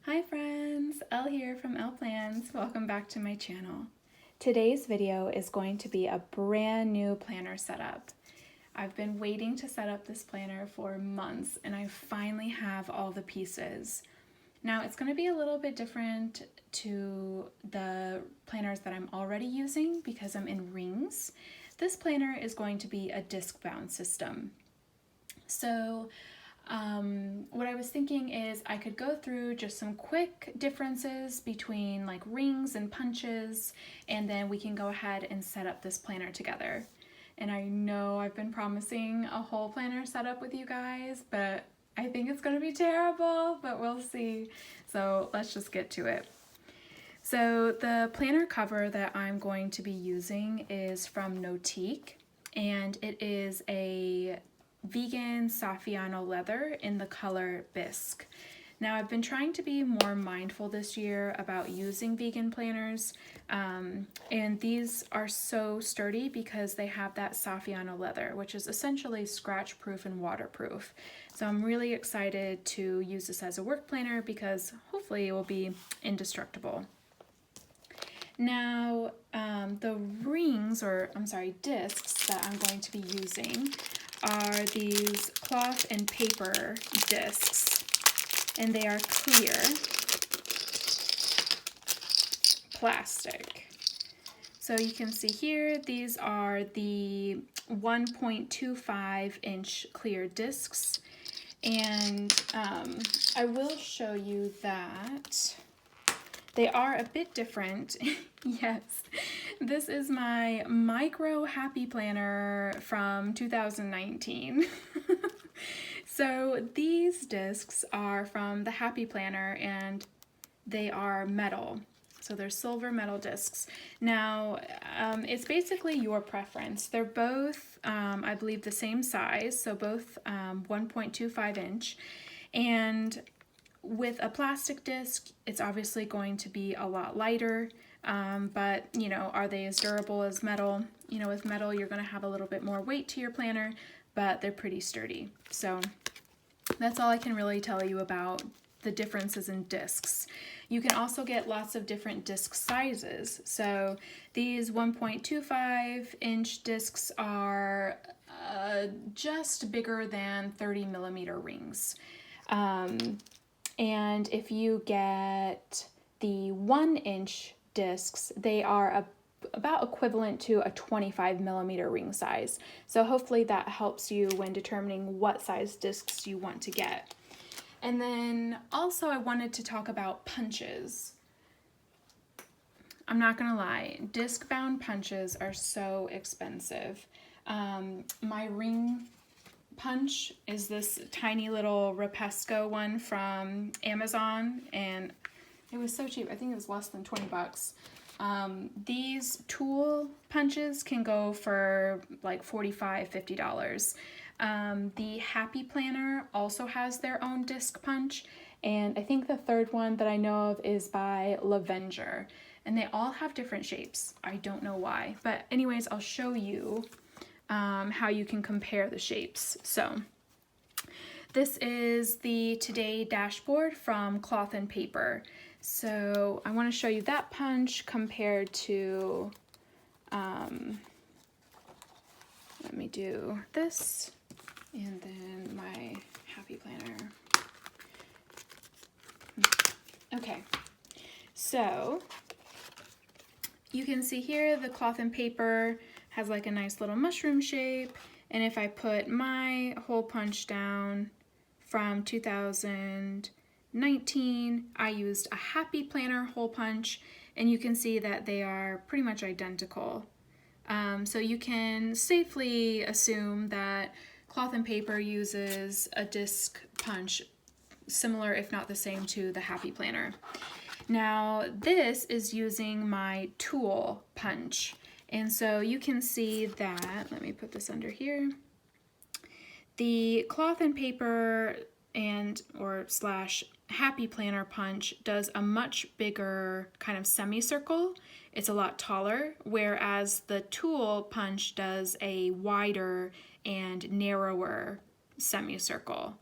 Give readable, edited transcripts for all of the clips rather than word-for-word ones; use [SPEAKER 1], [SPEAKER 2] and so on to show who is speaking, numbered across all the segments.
[SPEAKER 1] Hi friends, Elle here from Elle Plans. Welcome back to my channel. Today's video is going to be a brand new planner setup. I've been waiting to set up this planner for months and I finally have all the pieces. Now it's going to be a little bit different to the planners that I'm already using because I'm in rings. This planner is going to be a disc bound system. So what I was thinking is I could go through just some quick differences between like rings and punches, and then we can go ahead and set up this planner together. And I know I've been promising a whole planner setup with you guys, but I think it's going to be terrible, but we'll see. So let's just get to it. So the planner cover that I'm going to be using is from Nautique, and it is a vegan Saffiano leather in the color bisque. Now I've been trying to be more mindful this year about using vegan planners, and these are so sturdy because they have that Saffiano leather, which is essentially scratch proof and waterproof. So I'm really excited to use this as a work planner because hopefully it will be indestructible. Now the rings, or I'm sorry, discs that I'm going to be using are these cloth and paper discs, and they are clear plastic. So you can see here, these are the 1.25 inch clear discs, and I will show you that they are a bit different. Yes, this is my micro happy planner from 2019. So these discs are from the Happy Planner and they are metal. So they're silver metal discs. Now, it's basically your preference. They're both, I believe, the same size, so both 1.25 inch. And with a plastic disc, it's obviously going to be a lot lighter, but you know, are they as durable as metal? You know, with metal, you're going to have a little bit more weight to your planner, but they're pretty sturdy. So that's all I can really tell you about the differences in discs. You can also get lots of different disc sizes. So these 1.25 inch discs are just bigger than 30 millimeter rings. And if you get the 1 inch discs, they are about equivalent to a 25 millimeter ring size. So hopefully that helps you when determining what size discs you want to get. And then also I wanted to talk about punches. I'm not gonna lie, disc bound punches are so expensive. My ring punch is this tiny little Rapesco one from Amazon, and it was so cheap. I think it was less than 20 bucks. These tool punches can go for like $45, $50. The Happy Planner also has their own disc punch, and I think the third one that I know of is by Lavenger, and they all have different shapes. I don't know why, but anyways, I'll show you how you can compare the shapes. So this is the Today dashboard from Cloth and Paper. So I want to show you that punch compared to, let me do this, and then my Happy Planner. Okay, so you can see here the Cloth and Paper has like a nice little mushroom shape, and if I put my hole punch down from 2019, I used a Happy Planner hole punch, and you can see that they are pretty much identical. So you can safely assume that Cloth and Paper uses a disc punch similar, if not the same, to the Happy Planner. Now this is using my tool punch. And so you can see that, let me put this under here, the Cloth and Paper or / Happy Planner punch does a much bigger kind of semicircle. It's a lot taller, whereas the tool punch does a wider and narrower semicircle,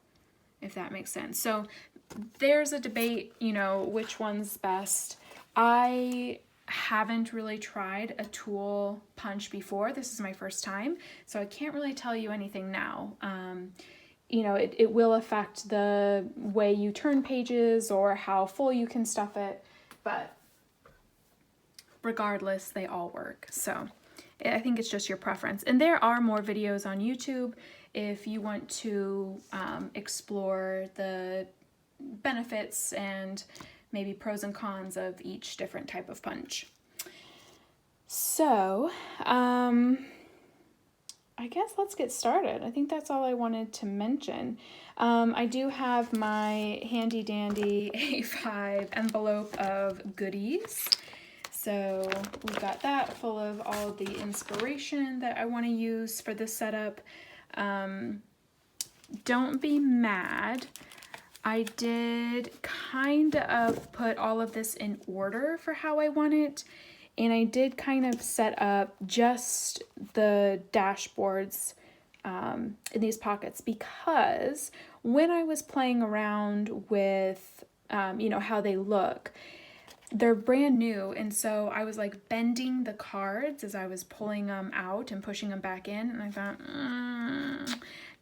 [SPEAKER 1] if that makes sense. So there's a debate, you know, which one's best. I haven't really tried a tool punch before. This is my first time, so I can't really tell you anything now. You know, it will affect the way you turn pages or how full you can stuff it, but regardless, they all work. So I think it's just your preference. And there are more videos on YouTube if you want to explore the benefits and maybe pros and cons of each different type of punch. So, I guess let's get started. I think that's all I wanted to mention. I do have my handy dandy A5 envelope of goodies. So we've got that full of all of the inspiration that I want to use for this setup. Don't be mad. I did kind of put all of this in order for how I want it. And I did kind of set up just the dashboards in these pockets because when I was playing around with, you know, how they look, they're brand new. And so I was like bending the cards as I was pulling them out and pushing them back in. And I thought,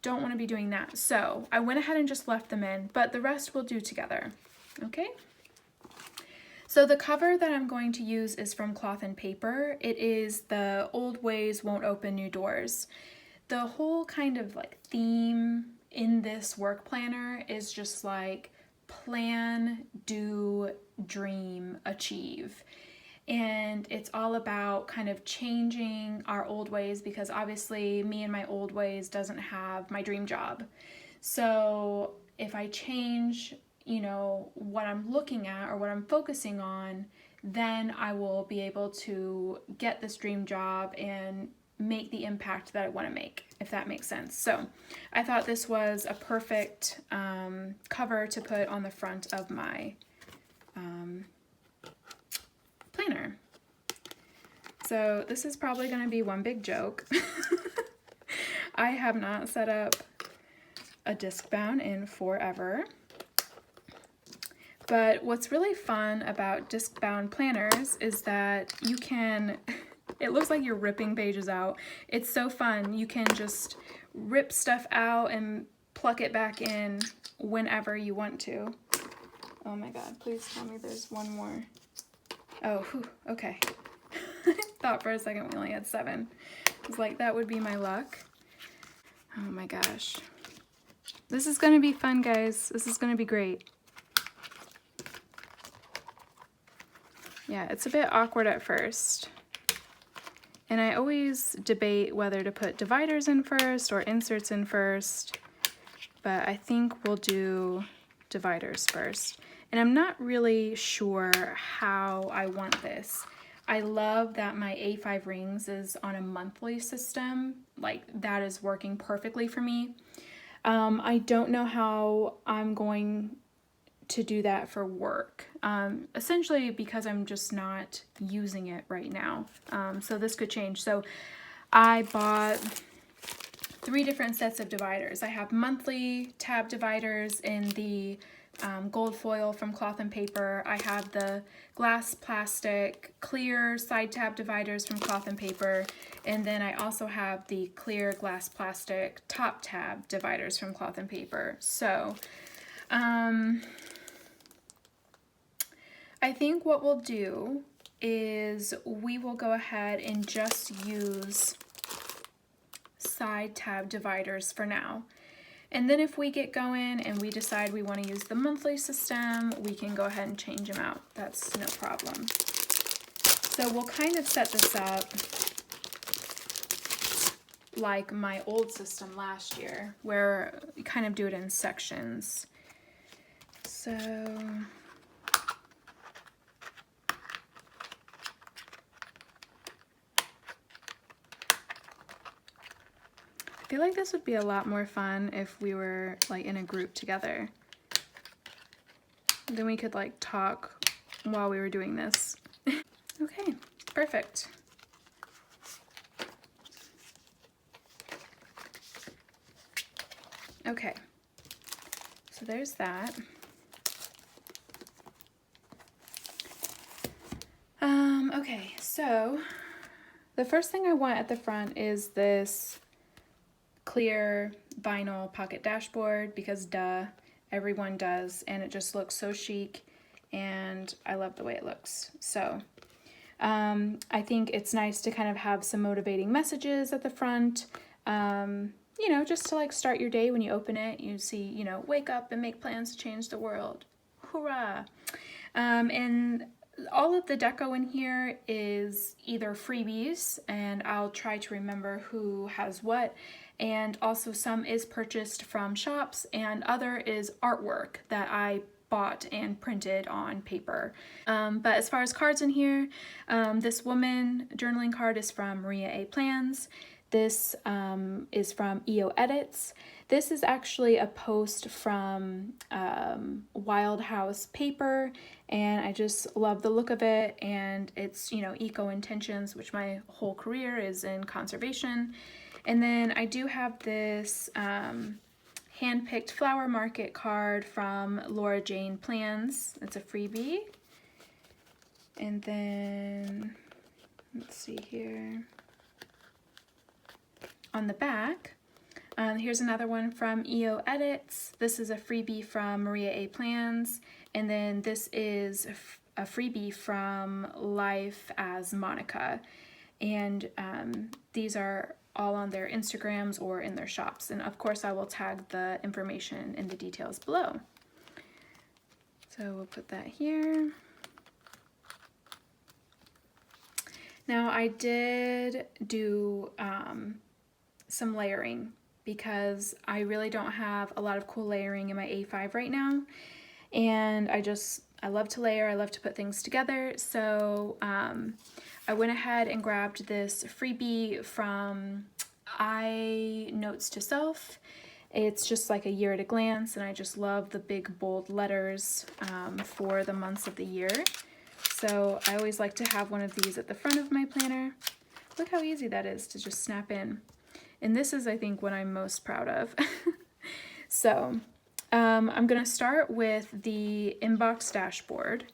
[SPEAKER 1] don't want to be doing that. So I went ahead and just left them in, but the rest we'll do together. Okay. So the cover that I'm going to use is from Cloth and Paper. It is the Old Ways Won't Open New Doors. The whole kind of like theme in this work planner is just like plan, do, dream, achieve. And it's all about kind of changing our old ways because obviously me and my old ways doesn't have my dream job. So if I change, you know, what I'm looking at or what I'm focusing on, then I will be able to get this dream job and make the impact that I want to make, if that makes sense. So I thought this was a perfect cover to put on the front of my planner. So this is probably going to be one big joke. I have not set up a disc bound in forever. But what's really fun about disc bound planners is that you can, it looks like you're ripping pages out. It's so fun. You can just rip stuff out and pluck it back in whenever you want to. Oh my God, please tell me there's one more. Oh, whew, okay. I thought for a second we only had 7. I was like, that would be my luck. Oh my gosh. This is gonna be fun, guys. This is gonna be great. Yeah, it's a bit awkward at first. And I always debate whether to put dividers in first or inserts in first, but I think we'll do dividers first. And I'm not really sure how I want this. I love that my A5 rings is on a monthly system. Like, that is working perfectly for me. I don't know how I'm going to do that for work, essentially because I'm just not using it right now. So this could change. So I bought 3 different sets of dividers. I have monthly tab dividers in the gold foil from Cloth and Paper. I have the glass plastic clear side tab dividers from Cloth and Paper, and then I also have the clear glass plastic top tab dividers from Cloth and Paper. So I think what we'll do is we will go ahead and just use side tab dividers for now. And then if we get going and we decide we want to use the monthly system, we can go ahead and change them out. That's no problem. So we'll kind of set this up like my old system last year, where we kind of do it in sections. So I feel like this would be a lot more fun if we were like in a group together. Then we could like talk while we were doing this. Okay, perfect. Okay, so there's that. Okay, so the first thing I want at the front is this clear vinyl pocket dashboard because duh, everyone does, and it just looks so chic and I love the way it looks. So I think it's nice to kind of have some motivating messages at the front, you know, just to like start your day. When you open it, you see, you know, wake up and make plans to change the world. Hoorah! And all of the deco in here is either freebies, and I'll try to remember who has what, and also some is purchased from shops, and other is artwork that I bought and printed on paper. But as far as cards in here, this woman journaling card is from Maria A. Plans. This is from EO Edits. This is actually a post from Wild House paper, and I just love the look of it, and it's, you know, eco intentions, which my whole career is in conservation. And then I do have this hand-picked flower market card from Laura Jane Plans. It's a freebie. And then, let's see here. On the back, here's another one from EO Edits. This is a freebie from Maria A. Plans, and then this is a freebie from Life as Monica. And these are all on their Instagrams or in their shops. And of course I will tag the information in the details below. So we'll put that here. Now I did do some layering because I really don't have a lot of cool layering in my A5 right now, and I love to layer, I love to put things together. So I went ahead and grabbed this freebie from Notes to Self. It's just like a year at a glance, and I just love the big bold letters for the months of the year. So I always like to have one of these at the front of my planner. Look how easy that is to just snap in. And this is, I think, what I'm most proud of. So I'm gonna start with the inbox dashboard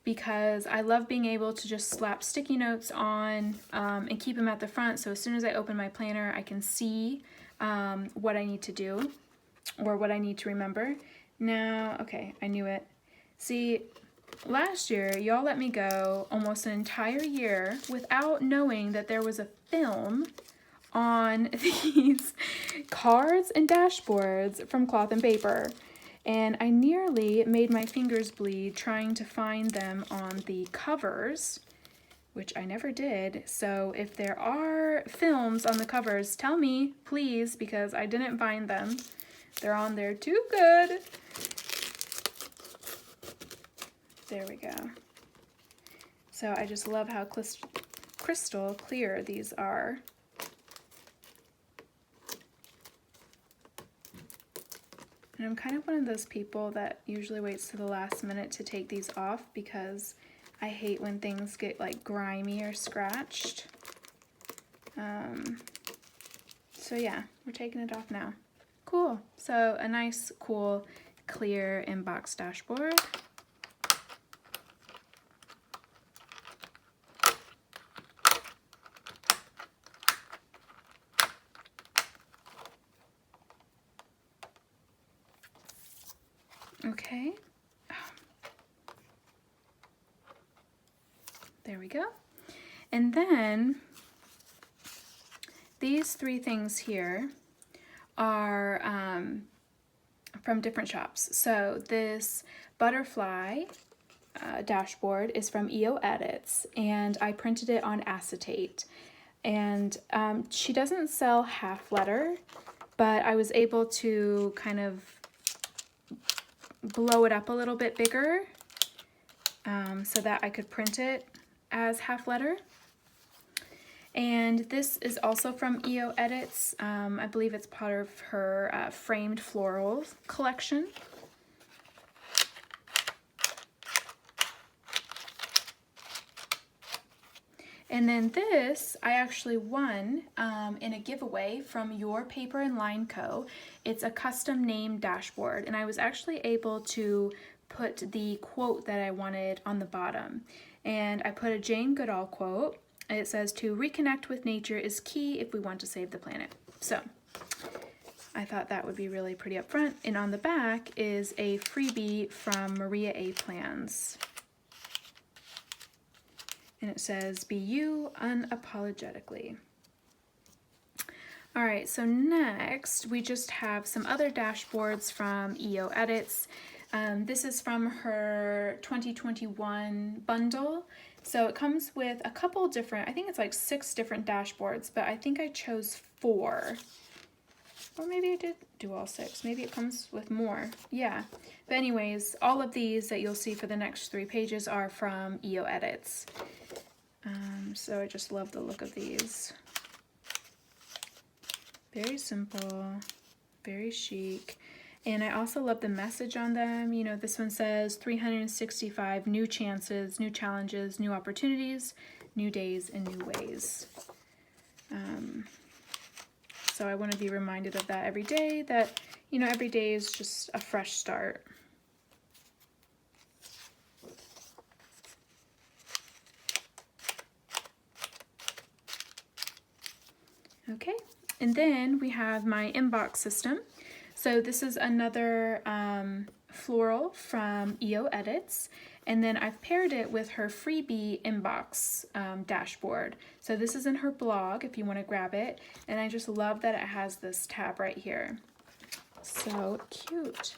[SPEAKER 1] because I love being able to just slap sticky notes on and keep them at the front. So as soon as I open my planner, I can see what I need to do or what I need to remember. Now, okay, I knew it. See, last year, y'all let me go almost an entire year without knowing that there was a film on these cards and dashboards from Cloth and Paper. And I nearly made my fingers bleed trying to find them on the covers, which I never did. So if there are films on the covers, tell me, please, because I didn't find them. They're on there too good. There we go. So I just love how crystal clear these are. And I'm kind of one of those people that usually waits to the last minute to take these off because I hate when things get like grimy or scratched. So yeah, we're taking it off now. Cool. So a nice, cool, clear inbox dashboard. Okay, there we go. And then these three things here are from different shops. So this butterfly dashboard is from EO Edits, and I printed it on acetate. And she doesn't sell half letter, but I was able to kind of blow it up a little bit bigger so that I could print it as half letter. And this is also from EO Edits. I believe it's part of her framed florals collection. And then this, I actually won in a giveaway from Your Paper and Line Co. It's a custom name dashboard, and I was actually able to put the quote that I wanted on the bottom. And I put a Jane Goodall quote. It says, "To reconnect with nature is key if we want to save the planet." So I thought that would be really pretty up front. And on the back is a freebie from Maria A. Plans. And it says, "Be you unapologetically." All right, so next we just have some other dashboards from EO Edits. This is from her 2021 bundle. So it comes with a couple different, I think it's like 6 different dashboards, but I think I chose 4. Or maybe I did do all 6. Maybe it comes with more. Yeah. But anyways, all of these that you'll see for the next 3 pages are from EO Edits. So I just love the look of these. Very simple, very chic. And I also love the message on them. You know, this one says 365 new chances, new challenges, new opportunities, new days, and new ways. So I want to be reminded of that every day, that, you know, every day is just a fresh start. Okay, and then we have my inbox system. So this is another floral from EO Edits, and then I've paired it with her freebie inbox dashboard. So this is in her blog if you want to grab it, and I just love that it has this tab right here. So cute.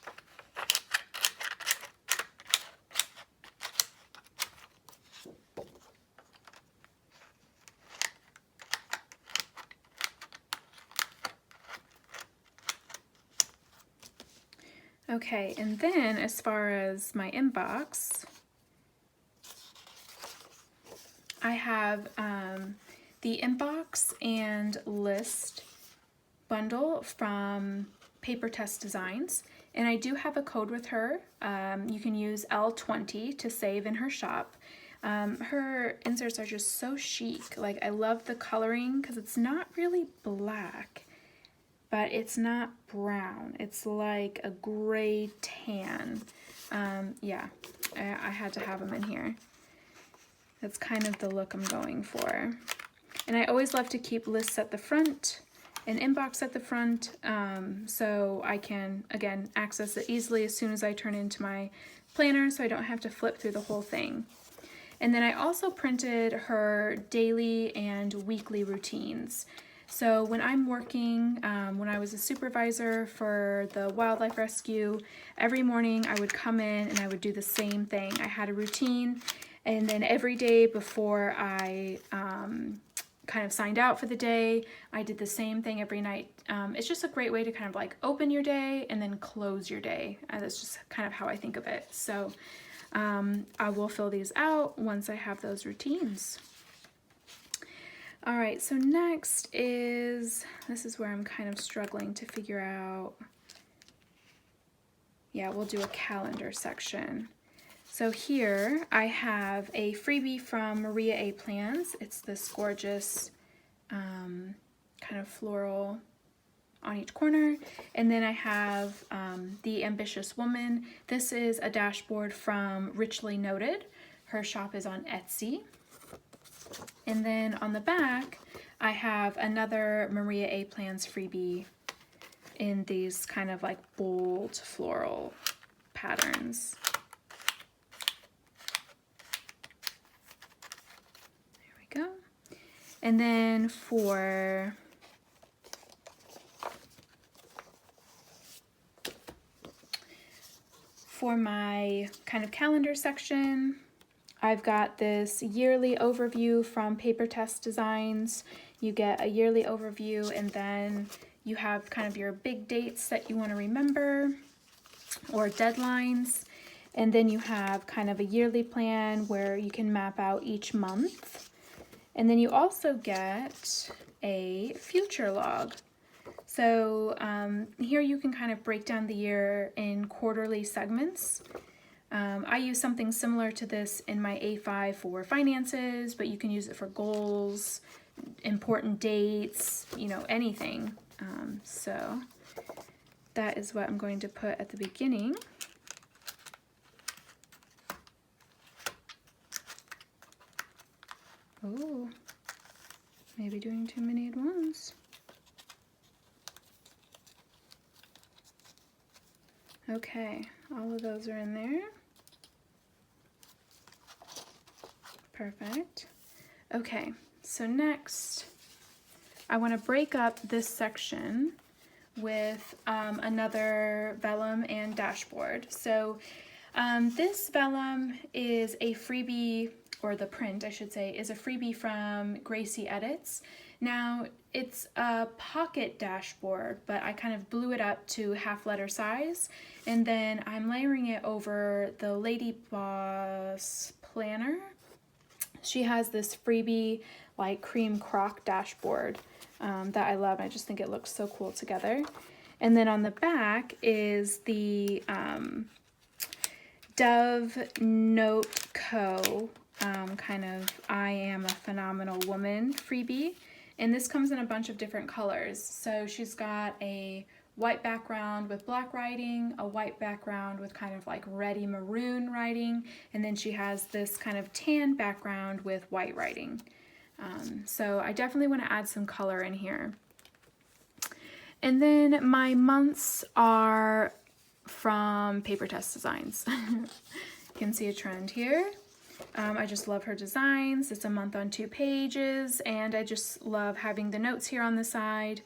[SPEAKER 1] Okay, and then as far as my inbox, I have the inbox and list bundle from Paper Test Designs, and I do have a code with her. You can use L20 to save in her shop. Her inserts are just so chic. Like, I love the coloring because it's not really black, but it's not brown. It's like a gray tan. Yeah, I had to have them in here. That's kind of the look I'm going for. And I always love to keep lists at the front and inbox at the front, so I can, again, access it easily as soon as I turn into my planner, so I don't have to flip through the whole thing. And then I also printed her daily and weekly routines. So when I'm working, when I was a supervisor for the wildlife rescue, every morning I would come in and I would do the same thing. I had a routine, and then every day before I kind of signed out for the day, I did the same thing every night. It's just a great way to kind of like open your day and then close your day. That's just kind of how I think of it. So I will fill these out once I have those routines. All right, so next is, this is where I'm kind of struggling to figure out, yeah, we'll do a calendar section. So here I have a freebie from Maria A. Plans. It's this gorgeous kind of floral on each corner. And then I have The Ambitious Woman. This is a dashboard from Richly Noted. Her shop is on Etsy. And then on the back, I have another Maria A. Plans freebie in these kind of like bold floral patterns. There we go. And then for my kind of calendar section, I've got this yearly overview from Paper Test Designs. You get a yearly overview, and then you have kind of your big dates that you want to remember or deadlines. And then you have kind of a yearly plan where you can map out each month. And then you also get a future log. So here you can kind of break down the year in quarterly segments. I use something similar to this in my A5 for finances, but you can use it for goals, important dates, you know, anything. So that is what I'm going to put at the beginning. doing too many at once. Okay, all of those are in there. Perfect. Okay, so next I want to break up this section with another Vellum and Dashboard. So this Vellum is a freebie, or the print I should say, is a freebie from Gracie Edits. Now it's a pocket dashboard, but I kind of blew it up to half letter size, and then I'm layering it over the Lady Boss planner. She has this freebie like cream croc dashboard that I love. I just think it looks so cool together. And then on the back is the Dove Note Co. Kind of I Am a Phenomenal Woman freebie. And this comes in a bunch of different colors. So she's got a white background with black writing, a white background with kind of like reddy maroon writing, and then she has this kind of tan background with white writing. So I definitely want to add some color in here. And then my months are from Paper Test Designs. You can see a trend here. I just love her designs. It's a month on 2 pages, and I just love having the notes here on the side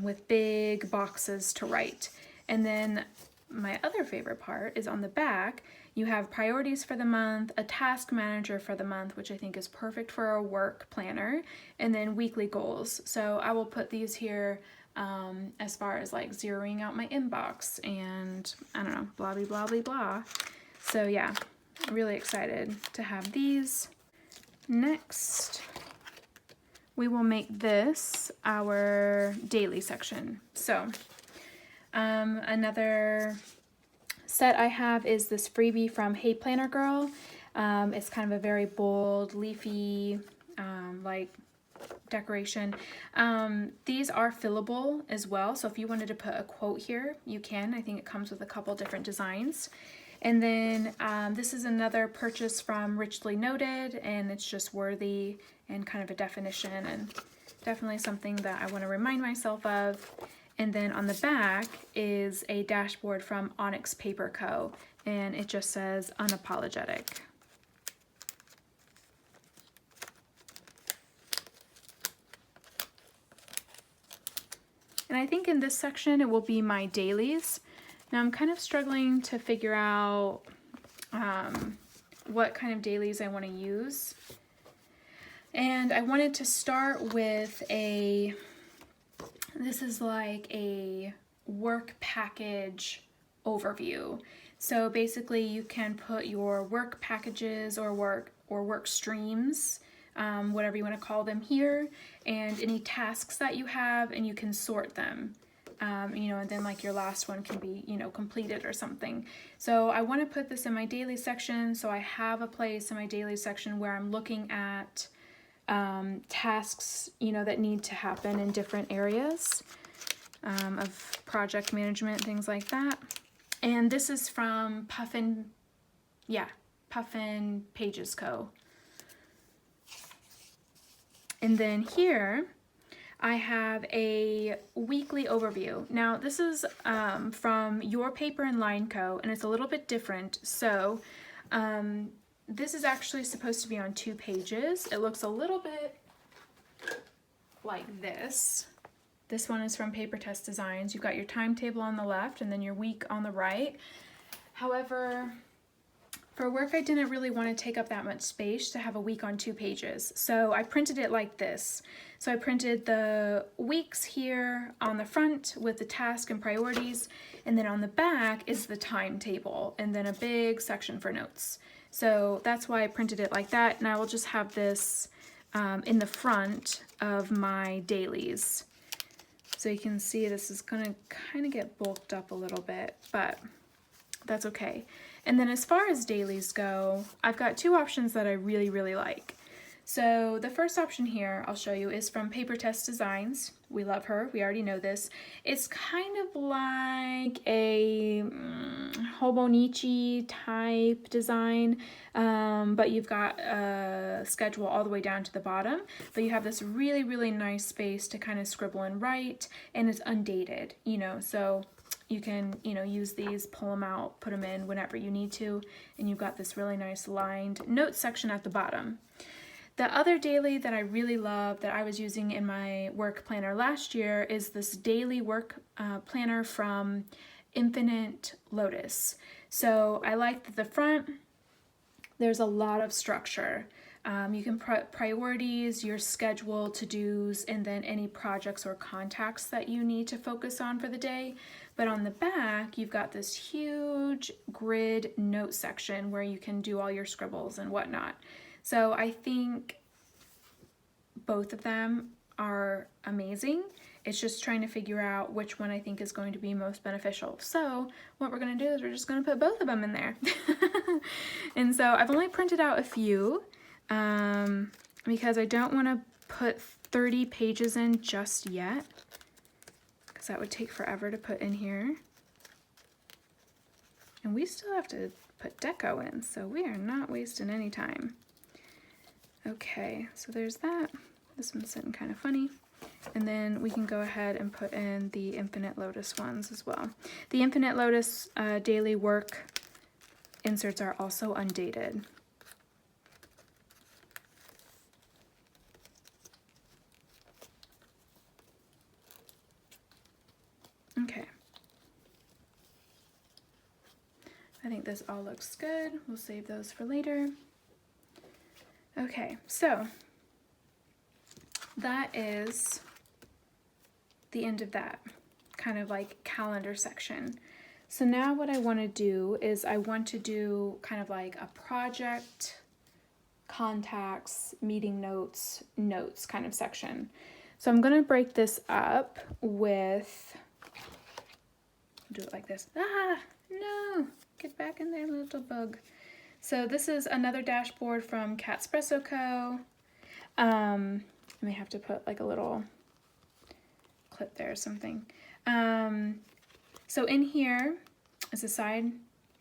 [SPEAKER 1] with big boxes to write. And then my other favorite part is on the back. You have priorities for the month, a task manager for the month, which I think is perfect for a work planner, and then weekly goals. So I will put these here as far as like zeroing out my inbox and I don't know, blah, blah, blah, blah, blah. So yeah, really excited to have these. Next, we will make this our daily section. So another set I have is this freebie from Hey Planner Girl. It's kind of a very bold, leafy, like decoration. These are fillable as well, so if you wanted to put a quote here, you can. I think it comes with a couple different designs. And then this is another purchase from Richly Noted, and it's just worthy and kind of a definition, and definitely something that I want to remind myself of. And then on the back is a dashboard from Onyx Paper Co., and it just says unapologetic. And I think in this section it will be my dailies. Now I'm kind of struggling to figure out what kind of dailies I want to use. And I wanted to start with this is like a work package overview. So basically you can put your work packages or work streams, whatever you want to call them here, and any tasks that you have, and you can sort them. You know, and then like your last one can be, you know, completed or something. So I want to put this in my daily section. So I have a place in my daily section where I'm looking at tasks, you know, that need to happen in different areas of project management, things like that. And this is from Puffin Pages Co. And then here I have a weekly overview. Now this is from Your Paper and Line Co., and it's a little bit different. So this is actually supposed to be on 2 pages. It looks a little bit like this. This one is from Paper Test Designs. You've got your timetable on the left and then your week on the right. However, for work, I didn't really want to take up that much space to have a week on 2 pages. So I printed it like this. So I printed the weeks here on the front with the task and priorities, and then on the back is the timetable, and then a big section for notes. So that's why I printed it like that, and I will just have this in the front of my dailies. So you can see this is gonna kind of get bulked up a little bit, but that's okay. And then as far as dailies go, I've got 2 options that I really, really like. So the first option here I'll show you is from Paper Test Designs. We love her, we already know this. It's kind of like a, Hobonichi type design, but you've got a schedule all the way down to the bottom, but you have this really, really nice space to kind of scribble and write, and it's undated, you know, so you can, you know, use these, pull them out, put them in whenever you need to, and you've got this really nice lined notes section at the bottom. The other daily that I really love that I was using in my work planner last year is this daily work planner from Infinite Lotus. So I like that the front, there's a lot of structure. You can put priorities, your schedule, to-dos, and then any projects or contacts that you need to focus on for the day. But on the back, you've got this huge grid note section where you can do all your scribbles and whatnot. So I think both of them are amazing. It's just trying to figure out which one I think is going to be most beneficial. So what we're going to do is we're just going to put both of them in there. And so I've only printed out a few because I don't want to put 30 pages in just yet, because that would take forever to put in here. And we still have to put deco in, so we are not wasting any time. Okay, so there's that. This one's sitting kind of funny. And then we can go ahead and put in the Infinite Lotus ones as well. The Infinite Lotus daily work inserts are also undated. Okay. I think this all looks good. We'll save those for later. Okay, so that is the end of that kind of like calendar section. So now what I want to do is I want to do kind of like a project, contacts, meeting notes, notes kind of section. So I'm going to break this up with, do it like this. Ah, no, get back in there, little bug. So this is another dashboard from Catspresso Co. I may have to put like a little clip there or something. So in here is a side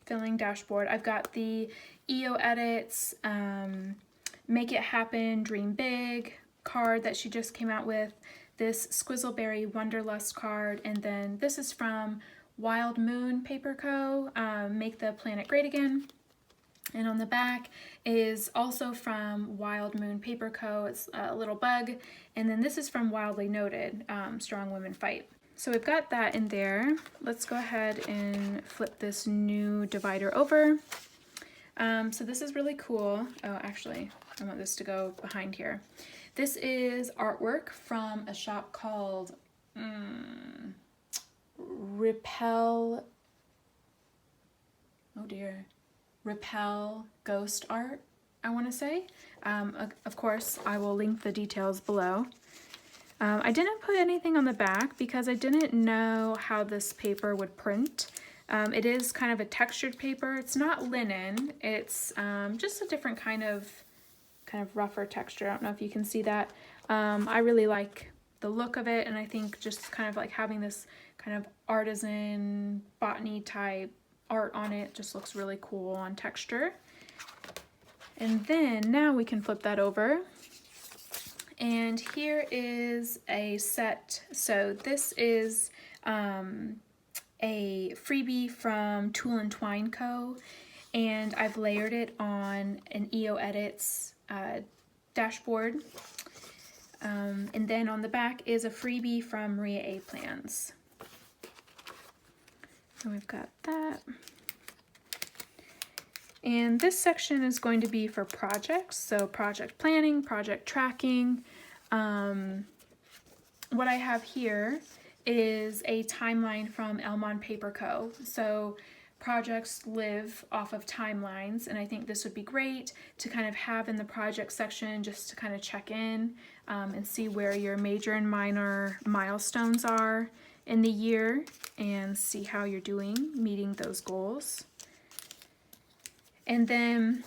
[SPEAKER 1] filling dashboard. I've got the EO Edits, Make It Happen, Dream Big card that she just came out with, this Squizzleberry Wonderlust card, and then this is from Wild Moon Paper Co., Make the Planet Great Again. And on the back is also from Wild Moon Paper Co. It's a little bug. And then this is from Wildly Noted, Strong Women Fight. So we've got that in there. Let's go ahead and flip this new divider over. So this is really cool. Oh, actually, I want this to go behind here. This is artwork from a shop called Repel. Oh dear. Repel Ghost Art, I want to say. Of course, I will link the details below. I didn't put anything on the back because I didn't know how this paper would print. It is kind of a textured paper. It's not linen. It's just a different kind of rougher texture. I don't know if you can see that. I really like the look of it, and I think just kind of like having this kind of artisan botany type art on it just looks really cool on texture. And then now we can flip that over. And here is a set. So this is a freebie from Tool and Twine Co. And I've layered it on an EO Edits dashboard. And then on the back is a freebie from Maria A. Plans. So we've got that. And this section is going to be for projects, so project planning, project tracking. What I have here is a timeline from Elmon Paper Co. So projects live off of timelines, and I think this would be great to kind of have in the project section just to kind of check in and see where your major and minor milestones are in the year and see how you're doing meeting those goals. And then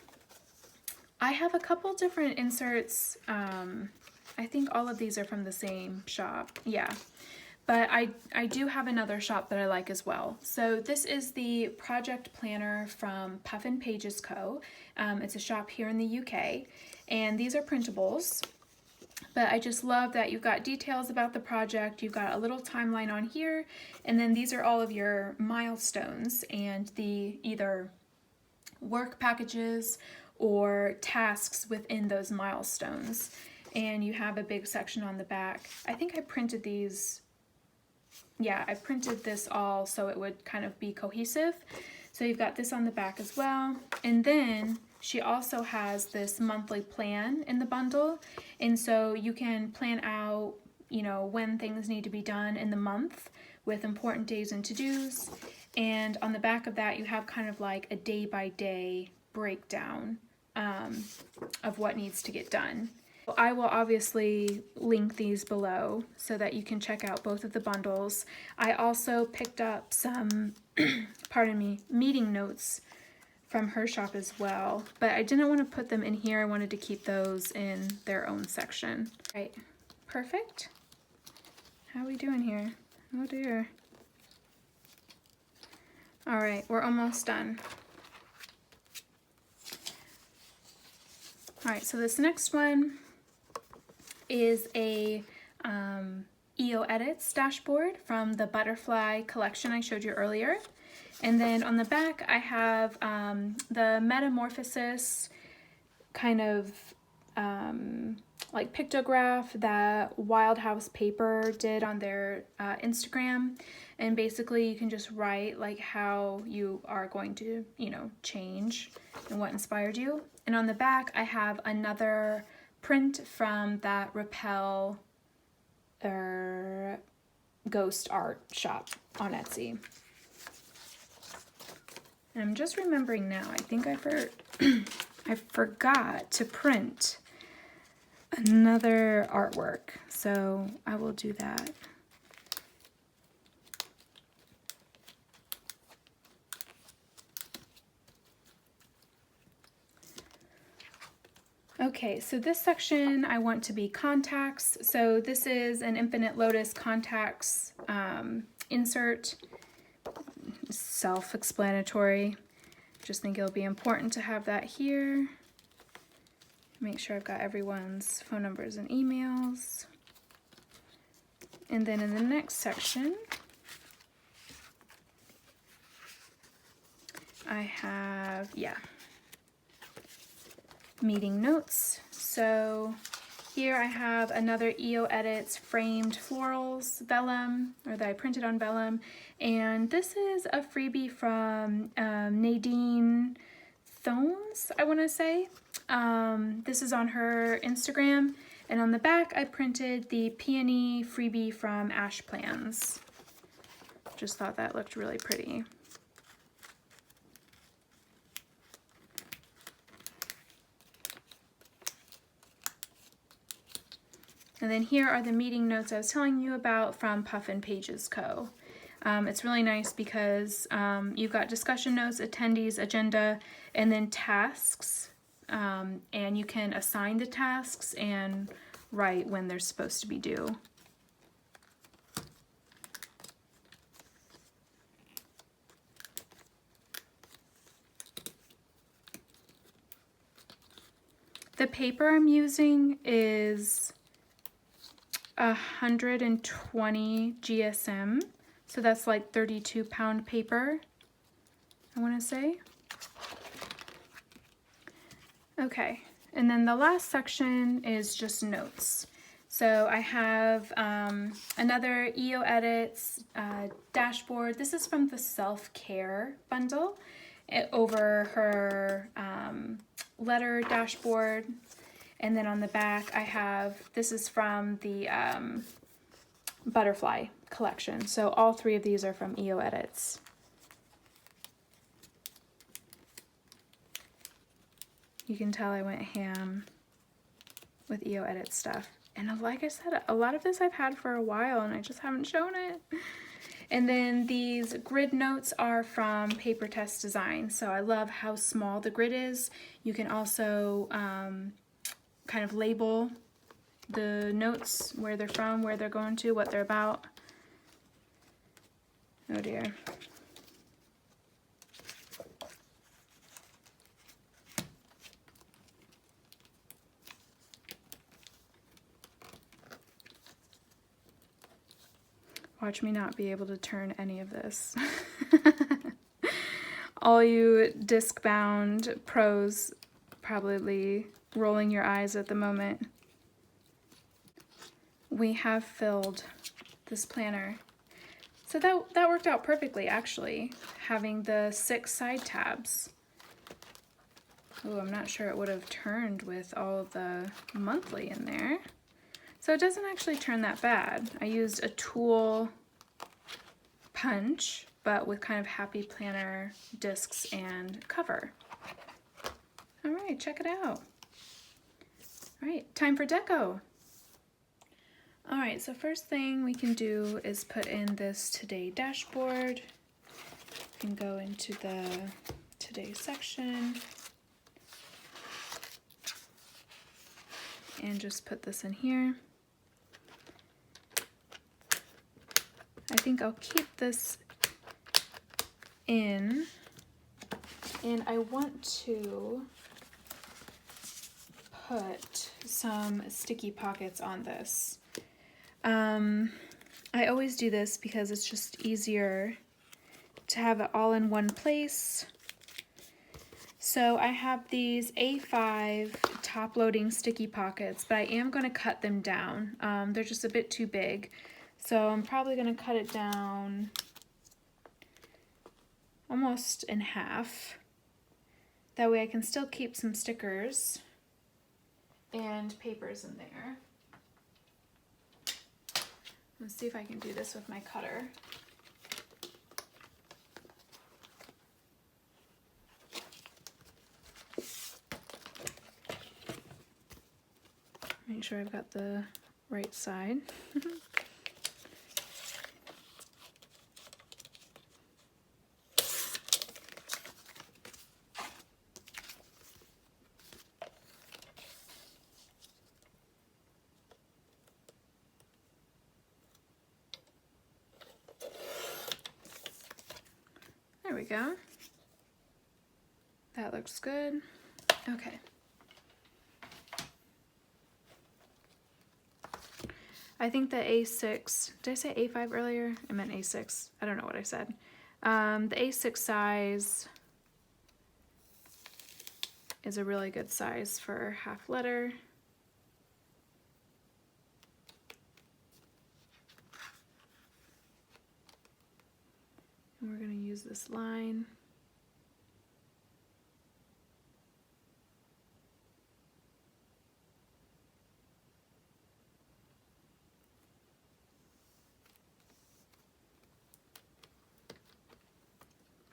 [SPEAKER 1] I have a couple different inserts. I think all of these are from the same shop. Yeah. But I do have another shop that I like as well. So this is the project planner from Puffin Pages Co. It's a shop here in the UK, and these are printables. But I just love that you've got details about the project, you've got a little timeline on here, and then these are all of your milestones and the either work packages or tasks within those milestones. And you have a big section on the back. I think I printed these. Yeah, I printed this all so it would kind of be cohesive. So you've got this on the back as well. And then she also has this monthly plan in the bundle. And so you can plan out, you know, when things need to be done in the month with important days and to-dos. And on the back of that, you have kind of like a day-by-day breakdown of what needs to get done. I will obviously link these below so that you can check out both of the bundles. I also picked up some, pardon me, meeting notes from her shop as well, but I didn't want to put them in here. I wanted to keep those in their own section. Right, perfect. How are we doing here? Oh dear. All right, we're almost done. All right, so this next one is a EO Edits dashboard from the butterfly collection I showed you earlier. And then on the back I have the Metamorphosis kind of like pictograph that Wild House Paper did on their Instagram. And basically you can just write like how you are going to, you know, change and what inspired you. And on the back I have another print from that Repel ghost art shop on Etsy. And I'm just remembering now, I think I forgot to print another artwork, so I will do that. Okay, so this section I want to be contacts. So this is an Infinite Lotus contacts insert. Self-explanatory. Just think it'll be important to have that here. Make sure I've got everyone's phone numbers and emails. And then in the next section, I have, meeting notes. So here I have another EO Edits framed florals vellum, or that I printed on vellum. And this is a freebie from Nadine Thomes, I want to say. This is on her Instagram. And on the back, I printed the Peony freebie from Ash Plans. Just thought that looked really pretty. And then here are the meeting notes I was telling you about from Puffin Pages Co. It's really nice because you've got discussion notes, attendees, agenda, and then tasks. And you can assign the tasks and write when they're supposed to be due. The paper I'm using is 120 GSM, so that's like 32-pound paper, I want to say. Okay, and then the last section is just notes. So I have another EO Edits dashboard. This is from the self-care bundle over her letter dashboard. And then on the back I have, this is from the butterfly collection. So all three of these are from EO Edits. You can tell I went ham with EO Edit stuff. And like I said, a lot of this I've had for a while and I just haven't shown it. And then these grid notes are from Paper Test Design. So I love how small the grid is. You can also kind of label the notes, where they're from, where they're going to, what they're about. Oh dear. Watch me not be able to turn any of this. All you disc-bound pros probably rolling your eyes at the moment. We have filled this planner. So that worked out perfectly, actually, having the 6 side tabs. Oh, I'm not sure it would have turned with all of the monthly in there. So it doesn't actually turn that bad. I used a tool punch, but with kind of happy planner discs and cover. All right, check it out. All right, time for deco. All right, so first thing we can do is put in this today dashboard. We can go into the today section and just put this in here. I think I'll keep this in, and I want to put some sticky pockets on this. I always do this because it's just easier to have it all in one place. So I have these A5 top-loading sticky pockets, but I am going to cut them down. They're just a bit too big. So I'm probably going to cut it down almost in half. That way I can still keep some stickers and papers in there. Let's see if I can do this with my cutter. Make sure I've got the right side. There we go. That looks good. Okay. I think the A6, did I say A5 earlier? I meant A6. I don't know what I said. The A6 size is a really good size for half letter. And we're going to use this line.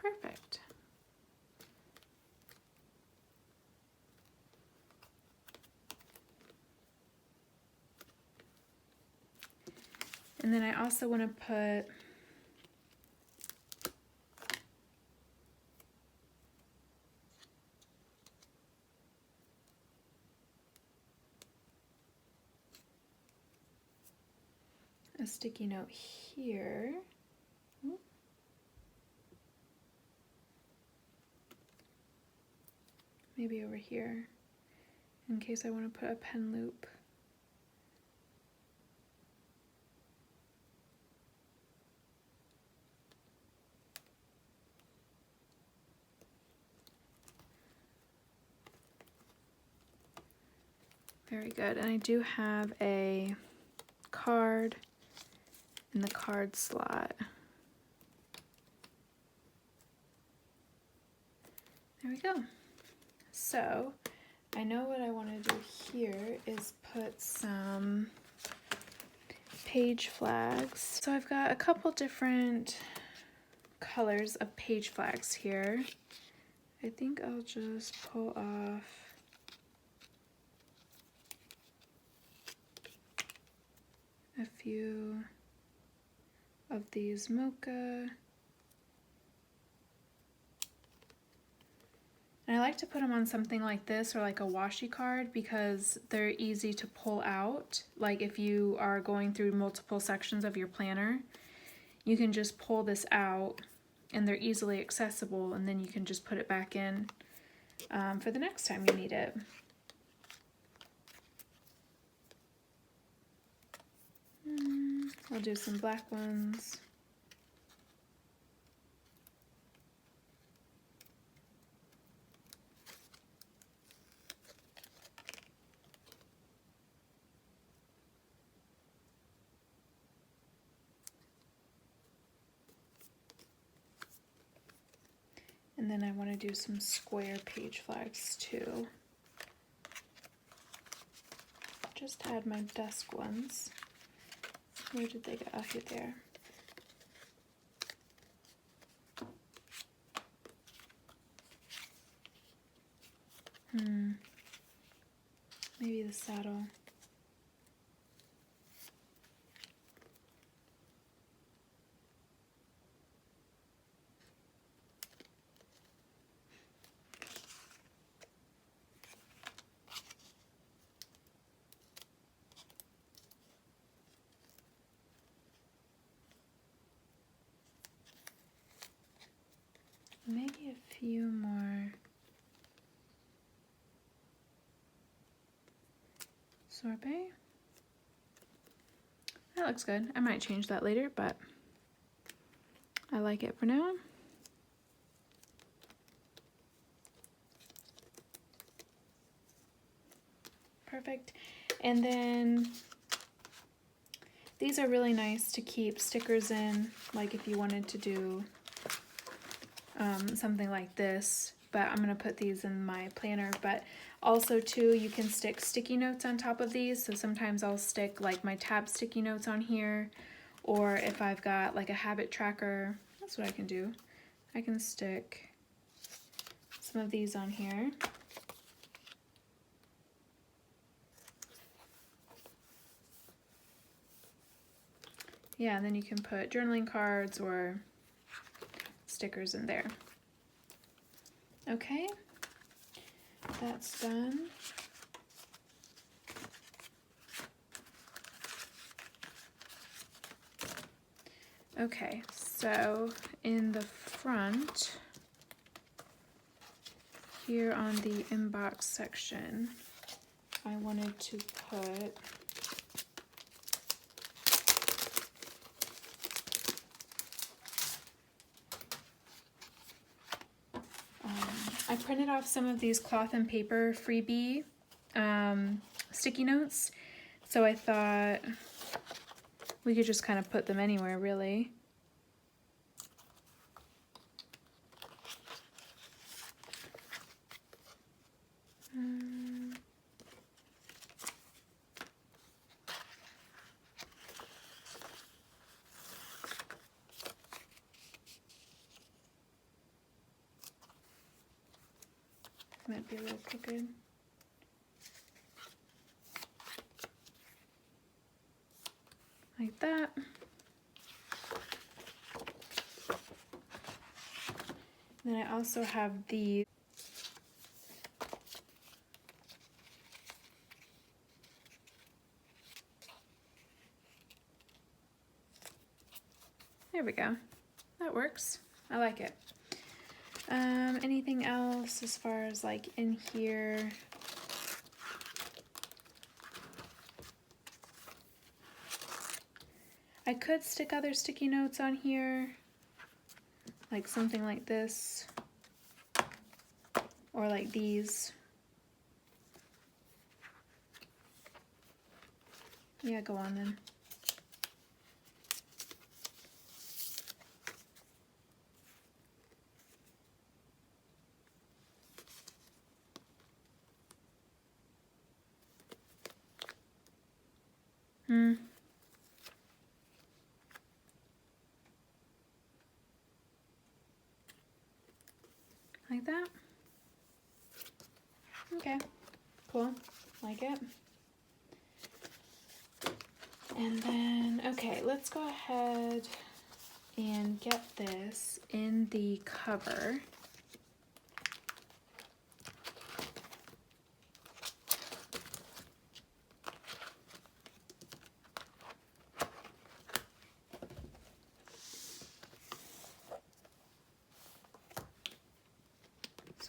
[SPEAKER 1] Perfect. And then I also want to put a sticky note here. Maybe over here, in case I want to put a pen loop. Very good. And I do have a card in the card slot. There we go. So I know what I want to do here is put some page flags. So I've got a couple different colors of page flags here. I think I'll just pull off a few of these mocha. And I like to put them on something like this or like a washi card because they're easy to pull out. Like if you are going through multiple sections of your planner, you can just pull this out and they're easily accessible, and then you can just put it back in for the next time you need it. I'll do some black ones. And then I want to do some square page flags too. Just had my desk ones. Where did they go? Oh, here they are. Maybe the saddle. Maybe a few more sorbet. That looks good. I might change that later, but I like it for now. Perfect. And then these are really nice to keep stickers in, like if you wanted to do something like this, but I'm gonna put these in my planner. But also too, you can stick sticky notes on top of these. So sometimes I'll stick like my tab sticky notes on here, or if I've got like a habit tracker, that's what I can do. I can stick some of these on here. Yeah, and then you can put journaling cards or stickers in there. Okay, that's done. Okay, so in the front, here on the inbox section, I wanted to put I printed off some of these cloth and paper freebie sticky notes, so I thought we could just kind of put them anywhere, really. Might be a little crooked. Like that. Then I also have the there we go. That works. I like it. Anything else as far as like in here? I could stick other sticky notes on here, like something like this, or like these. Yeah, go on then. Like that. Okay, cool, like it. And then, okay, let's go ahead and get this in the cover.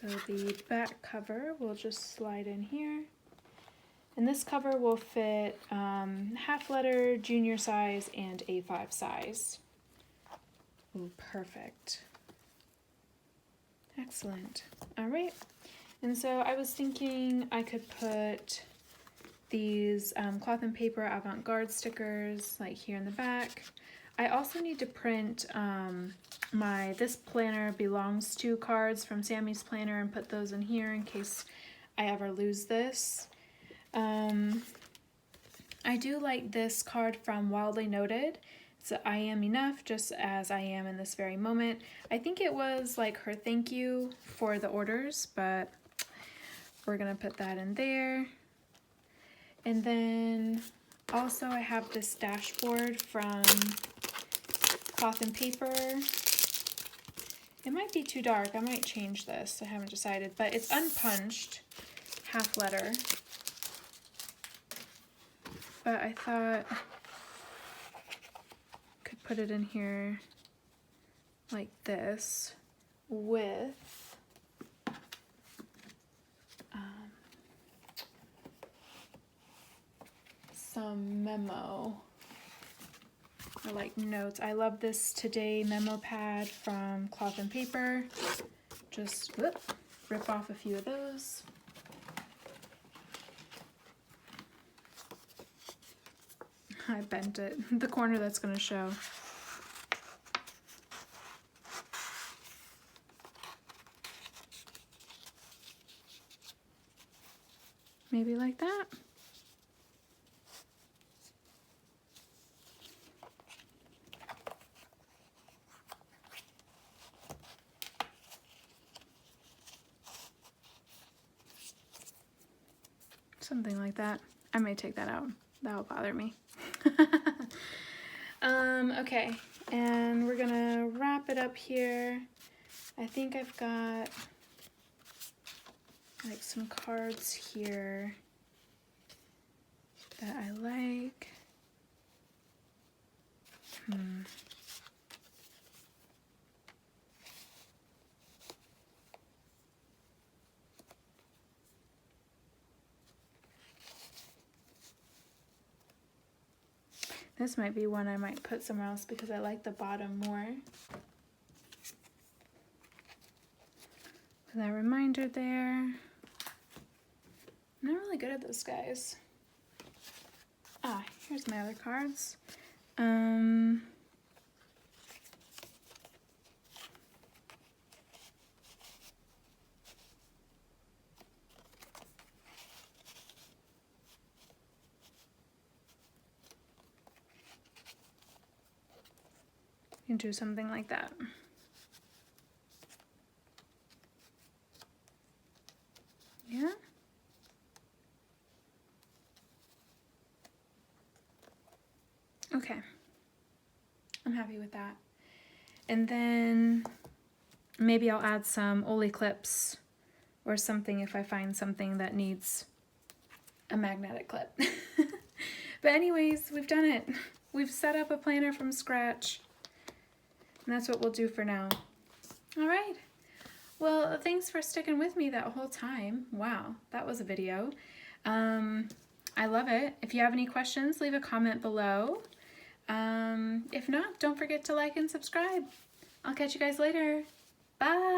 [SPEAKER 1] So the back cover will just slide in here. And this cover will fit half letter, junior size, and A5 size. Ooh, perfect. Excellent. All right. And so I was thinking I could put these cloth and paper avant-garde stickers like here in the back. I also need to print my This Planner Belongs To cards from Sammy's planner and put those in here in case I ever lose this. I do like this card from Wildly Noted. It's I am enough just as I am in this very moment. I think it was like her thank you for the orders, but we're gonna put that in there. And then also I have this dashboard from Cloth and Paper. It might be too dark. I might change this. I haven't decided, but it's unpunched, half letter. But I thought I could put it in here like this with some memo or like notes. I love this Today memo pad from Cloth and Paper. Just rip off a few of those. I bent it, the corner that's going to show. Maybe like that. Something like that. I may take that out. That'll bother me. Okay, and we're gonna wrap it up here. I think I've got like some cards here that I like. This might be one I might put somewhere else because I like the bottom more. That reminder there. I'm not really good at this, guys. Ah, here's my other cards. You can do something like that. Yeah. Okay. I'm happy with that. And then maybe I'll add some Oli clips or something if I find something that needs a magnetic clip. But anyways, we've done it. We've set up a planner from scratch. And that's what we'll do for now. All right. Well, thanks for sticking with me that whole time. Wow, that was a video. I love it. If you have any questions, leave a comment below. If not, don't forget to like and subscribe. I'll catch you guys later. Bye.